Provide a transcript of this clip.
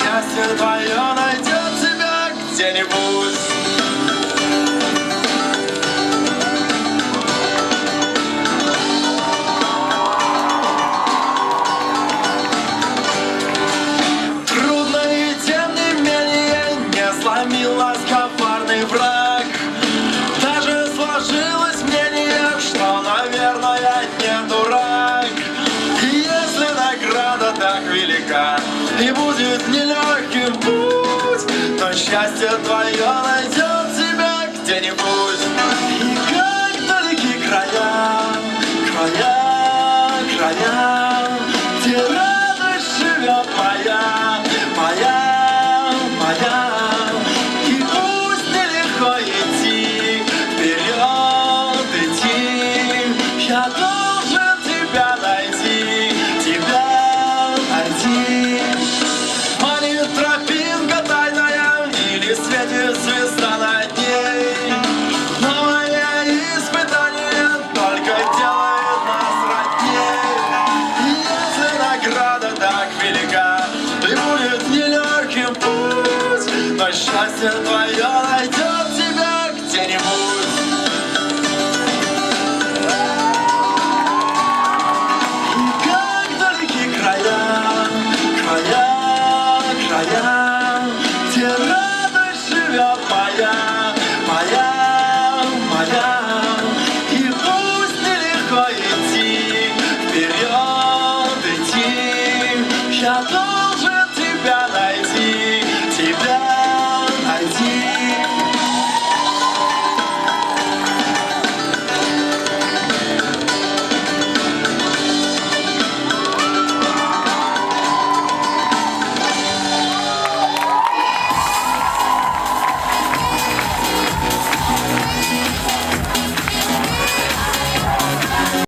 счастье твое найдет тебя где-нибудь. Трудно и тем не менее не сломилась коварный враг. Даже сложилось мнение, что, наверное, не дурак. И если награда так велика и будет нелегким путь, то счастье твое найдет тебя где-нибудь. И как далеки края, края, края, где радость живет моя, моя, моя. И пусть нелегко идти, вперед идти, я должен тебя найти, тебя найти. Манит тропинка тайная или светит звезда над ней, но мои испытания только делают нас родней. И если награда так велика и будет нелегким путь, но счастье твое